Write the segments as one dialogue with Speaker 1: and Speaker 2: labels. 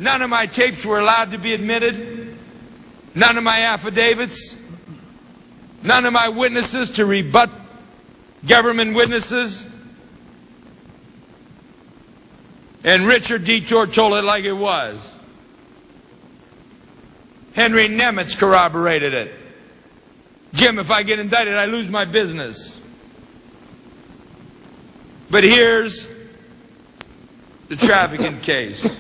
Speaker 1: None of my tapes were allowed to be admitted. None of my affidavits. None of my witnesses to rebut government witnesses. And Richard Detour told it like it was. Henry Nemitz corroborated it. Jim, if I get indicted, I lose my business. But here's the Traficant case.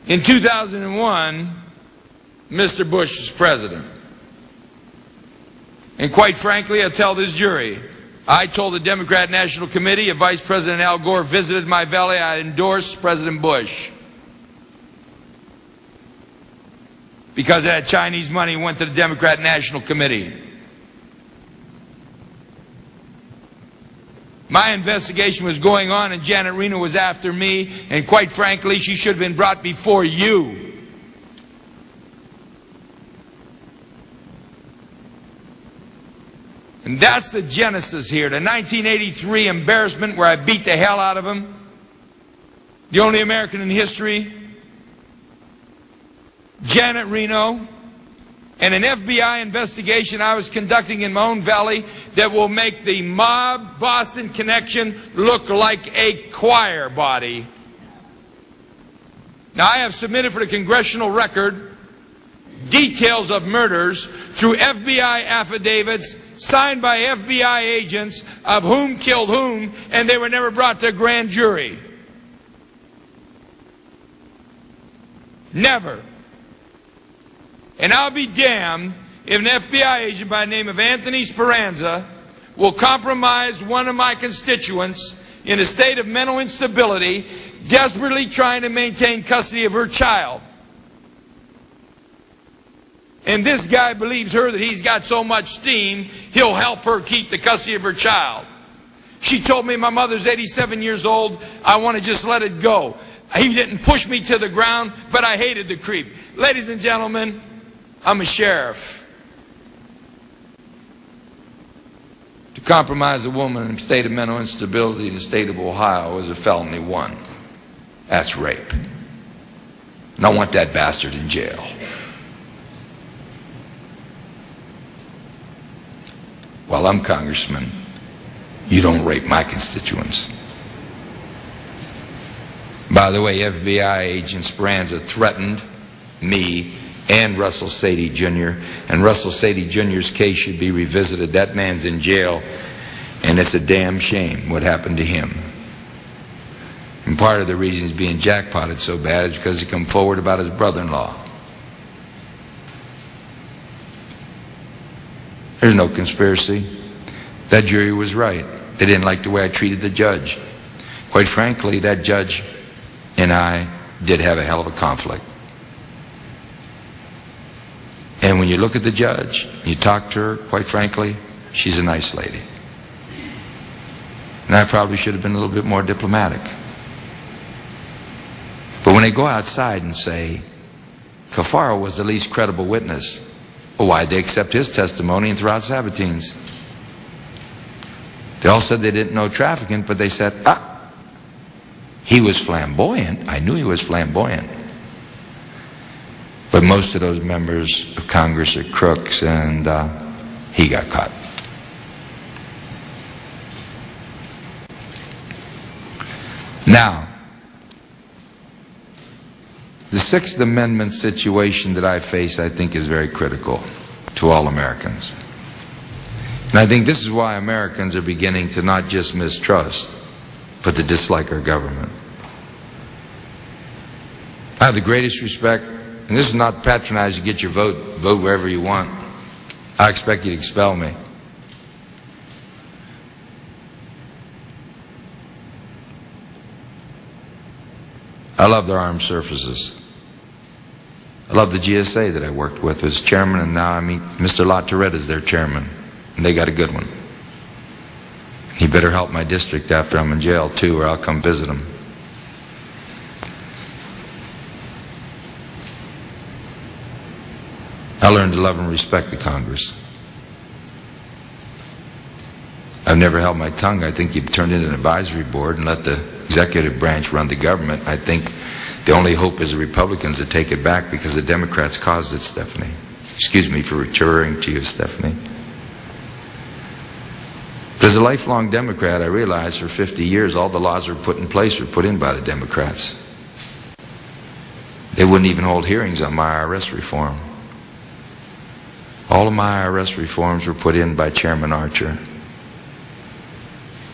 Speaker 1: In 2001, Mr. Bush was president. And quite frankly, I tell this jury, I told the Democrat National Committee if Vice President Al Gore visited my valley, I'd endorse President Bush. Because that Chinese money went to the Democrat National Committee. My investigation was going on and Janet Reno was after me, and quite frankly, she should have been brought before you. And that's the genesis here. The 1983 embarrassment where I beat the hell out of him. The only American in history. Janet Reno. And an FBI investigation I was conducting in my own valley that will make the mob Boston connection look like a choir body. Now I have submitted for the congressional record details of murders through FBI affidavits signed by FBI agents of whom killed whom, and they were never brought to a grand jury. Never. And I'll be damned if an FBI agent by the name of Anthony Speranza will compromise one of my constituents in a state of mental instability, desperately trying to maintain custody of her child. And this guy believes her that he's got so much steam, he'll help her keep the custody of her child. She told me my mother's 87 years old, I want to just let it go. He didn't push me to the ground, but I hated the creep. Ladies and gentlemen, I'm a sheriff. To compromise a woman in a state of mental instability in the state of Ohio is a felony 1. That's rape. And I want that bastard in jail. While I'm congressman, you don't rape my constituents. By the way, FBI agent Speranza threatened me and Russell Sadie Jr. And Russell Sadie Jr.'s case should be revisited. That man's in jail, and it's a damn shame what happened to him. And part of the reason he's being jackpotted so bad is because he come forward about his brother-in-law. There's no conspiracy. That jury was right. They didn't like the way I treated the judge. Quite frankly, that judge and I did have a hell of a conflict. And when you look at the judge, you talk to her, quite frankly, she's a nice lady. And I probably should have been a little bit more diplomatic. But when they go outside and say, Cafaro was the least credible witness, well, why'd they accept his testimony and throw out Sabatines? They all said they didn't know Traficant, but they said, he was flamboyant. I knew he was flamboyant. But most of those members of Congress are crooks, and he got caught. Now, the Sixth Amendment situation that I face, I think, is very critical to all Americans. And I think this is why Americans are beginning to not just mistrust, but to dislike our government. I have the greatest respect, and this is not patronizing. You get your vote, vote wherever you want. I expect you to expel me. I love the armed services. I love the GSA that I worked with as chairman, and now I meet Mr. LaTourette as their chairman, and they got a good one. He better help my district after I'm in jail too, or I'll come visit him. I learned to love and respect the Congress. I I've never held my tongue. I think you've turned into an advisory board and let the executive branch run the government. I think the only hope is the Republicans to take it back because the Democrats caused it, Stephanie. Excuse me for referring to you, Stephanie. But as a lifelong Democrat, I realized for 50 years all the laws were put in place were put in by the Democrats. They wouldn't even hold hearings on my IRS reform. All of my IRS reforms were put in by Chairman Archer,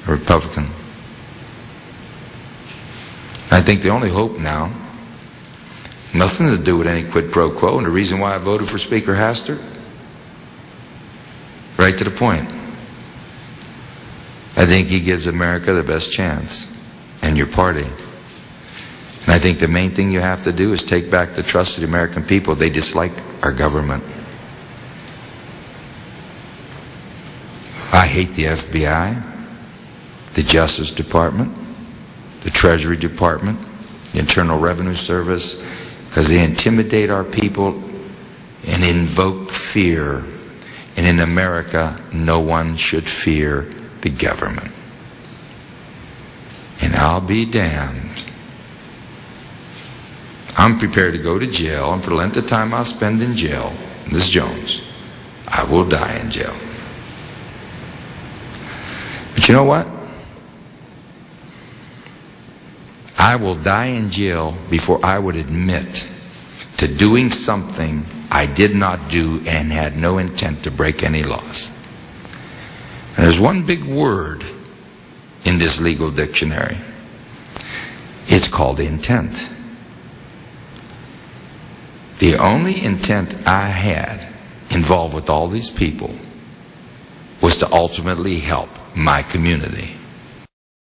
Speaker 1: a Republican. I think the only hope now, nothing to do with any quid pro quo, and the reason why I voted for Speaker Hastert, right to the point. I think he gives America the best chance, and your party. And I think the main thing you have to do is take back the trust of the American people. They dislike our government. I hate the FBI, the Justice Department, the Treasury Department, the Internal Revenue Service, because they intimidate our people and invoke fear. And in America, no one should fear the government. And I'll be damned. I'm prepared to go to jail, and for the length of time I'll spend in jail, Ms. Jones, I will die in jail. But you know what? I will die in jail before I would admit to doing something I did not do and had no intent to break any laws. And there's one big word in this legal dictionary. It's called intent. The only intent I had involved with all these people was to ultimately help my community.